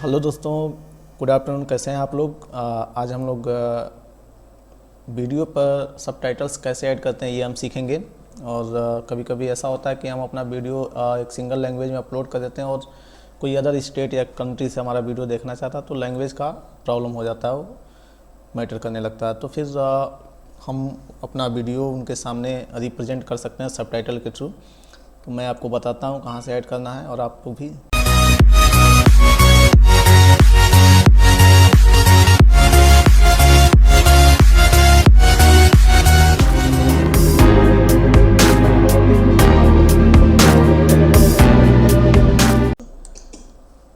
Hello दोस्तों, good afternoon. कैसे हैं आप लोग? आज हम लोग वीडियो पर सबटाइटल्स कैसे ऐड करते हैं ये हम सीखेंगे। और कभी कभी ऐसा होता है कि हम अपना वीडियो एक सिंगल लैंग्वेज में अपलोड कर देते हैं और कोई अदर स्टेट या कंट्री से हमारा वीडियो देखना चाहता है तो लैंग्वेज का प्रॉब्लम हो जाता है, वो मैटर करने लगता है। तो फिर हम अपना वीडियो उनके सामने रिप्रेजेंट कर सकते हैं सबटाइटल के थ्रू। तो मैं आपको बताता हूँ कहाँ से ऐड करना है और आपको भी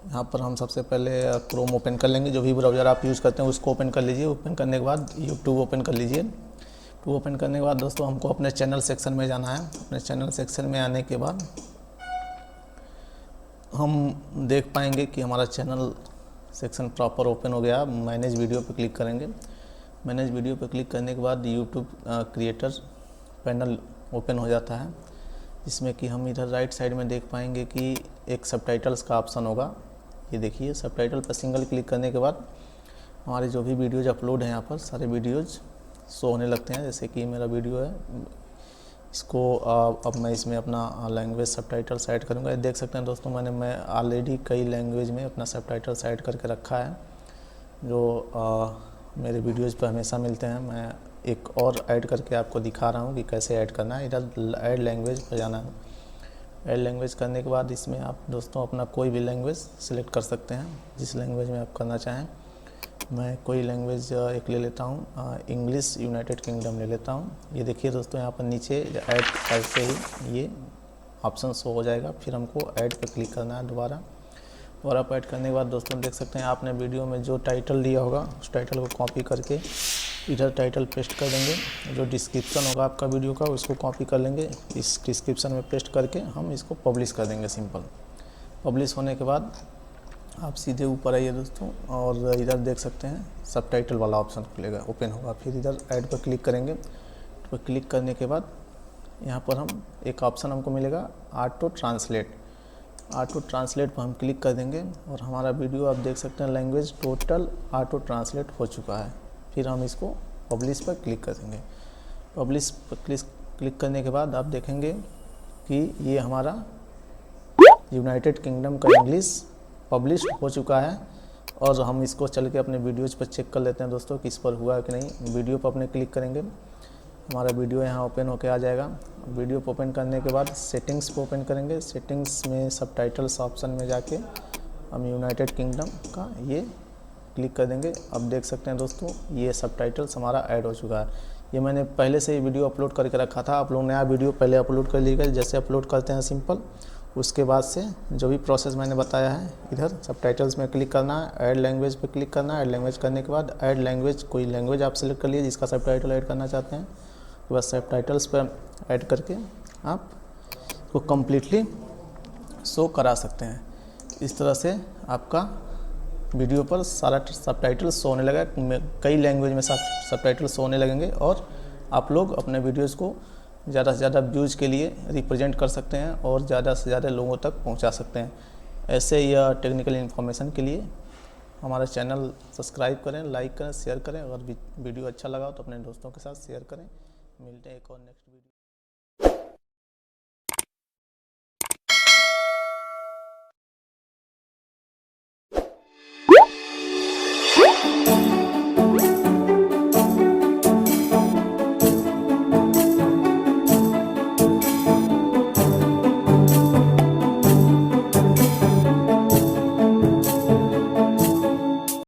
यहाँ पर हम सबसे पहले क्रोम ओपन कर लेंगे। जो भी ब्राउज़र आप यूज़ करते हैं उसको ओपन कर लीजिए। ओपन करने के बाद यूट्यूब ओपन कर लीजिए। यूट्यूब ओपन करने के बाद दोस्तों हमको अपने चैनल सेक्शन में जाना है। अपने चैनल सेक्शन में आने के बाद हम देख पाएंगे कि हमारा चैनल सेक्शन प्रॉपर ओपन हो गया। मैनेज वीडियो पर क्लिक करेंगे। मैनेज वीडियो पर क्लिक करने के बाद यूट्यूब क्रिएटर पैनल ओपन हो जाता है, जिसमें कि हम इधर राइट साइड में देख पाएंगे कि एक सबटाइटल्स का ऑप्शन होगा। ये देखिए, सबटाइटल पर सिंगल क्लिक करने के बाद हमारे जो भी वीडियोज अपलोड हैं यहाँ पर सारे वीडियोज शो होने लगते हैं। जैसे कि मेरा वीडियो है, इसको अब मैं इसमें अपना लैंग्वेज सबटाइटल्स ऐड करूँगा। देख सकते हैं दोस्तों, मैं ऑलरेडी कई लैंग्वेज में अपना सबटाइटल्स ऐड करके रखा है, जो मेरे वीडियोज़ पर हमेशा मिलते हैं। मैं एक और ऐड करके आपको दिखा रहा हूँ कि कैसे ऐड करना है। इधर ऐड लैंग्वेज पर जाना है। ऐड लैंग्वेज करने के बाद इसमें आप दोस्तों अपना कोई भी लैंग्वेज सिलेक्ट कर सकते हैं, जिस लैंग्वेज में आप करना चाहें। मैं कोई लैंग्वेज एक ले लेता हूँ, इंग्लिश यूनाइटेड किंगडम ले लेता हूँ। ये देखिए दोस्तों, यहाँ पर नीचे ऐड करते ही ये ऑप्शन शो हो जाएगा। फिर हमको ऐड पर क्लिक करना है दोबारा पर ऐड करने के बाद दोस्तों देख सकते हैं आपने वीडियो में जो टाइटल दिया होगा उस टाइटल को कॉपी करके इधर टाइटल पेस्ट कर देंगे। जो डिस्क्रिप्शन होगा आपका वीडियो का उसको कॉपी कर लेंगे, इस डिस्क्रिप्शन में पेस्ट करके हम इसको पब्लिश कर देंगे। सिंपल पब्लिश होने के बाद आप सीधे ऊपर आइए दोस्तों और इधर देख सकते हैं सबटाइटल वाला ऑप्शन खुलेगा, ओपन होगा। फिर इधर ऐड पर क्लिक करेंगे। तो क्लिक करने के बाद यहाँ पर हम एक ऑप्शन हमको मिलेगा ऑटो ट्रांसलेट। ऑटो ट्रांसलेट पर हम क्लिक कर देंगे और हमारा वीडियो आप देख सकते हैं लैंग्वेज टोटल ऑटो ट्रांसलेट हो चुका है। फिर हम इसको पब्लिश पर क्लिक कर देंगे। पब्लिश पर क्लिक करने के बाद आप देखेंगे कि ये हमारा यूनाइटेड किंगडम का इंग्लिश पब्लिश हो चुका है। और हम इसको चल के अपने वीडियोज़ पर चेक कर लेते हैं दोस्तों कि इस पर हुआ है कि नहीं। वीडियो पर अपने क्लिक करेंगे, हमारा वीडियो यहाँ ओपन होके आ जाएगा। वीडियो को ओपन करने के बाद सेटिंग्स को ओपन करेंगे। सेटिंग्स में सबटाइटल्स ऑप्शन में जाके हम यूनाइटेड किंगडम का ये क्लिक कर देंगे। अब देख सकते हैं दोस्तों ये सबटाइटल्स हमारा ऐड हो चुका है। ये मैंने पहले से ही वीडियो अपलोड करके रखा था। आप लोग नया वीडियो पहले अपलोड कर लीजिएगा, जैसे अपलोड करते हैं सिंपल। उसके बाद से जो भी प्रोसेस मैंने बताया है, इधर सबटाइटल्स में क्लिक करना है, ऐड लैंग्वेज पे क्लिक करना है। ऐड लैंग्वेज करने के बाद ऐड लैंग्वेज, कोई लैंग्वेज आप सेलेक्ट कर लीजिए जिसका सबटाइटल ऐड करना चाहते हैं। तो बस सबटाइटल्स पर ऐड करके आप को कम्प्लीटली शो करा सकते हैं। इस तरह से आपका वीडियो पर सारा सबटाइटल शो होने लगा। कई लैंग्वेज में सबटाइटल शो होने लगेंगे और आप लोग अपने वीडियोज़ को ज़्यादा से ज़्यादा व्यूज़ के लिए रिप्रेजेंट कर सकते हैं और ज़्यादा से ज़्यादा लोगों तक पहुंचा सकते हैं। ऐसे या टेक्निकल इन्फॉर्मेशन के लिए हमारा चैनल सब्सक्राइब करें, लाइक करें, शेयर करें। अगर वीडियो अच्छा लगा तो अपने दोस्तों के साथ शेयर करें। मिलते हैं एक और नेक्स्ट वीडियो।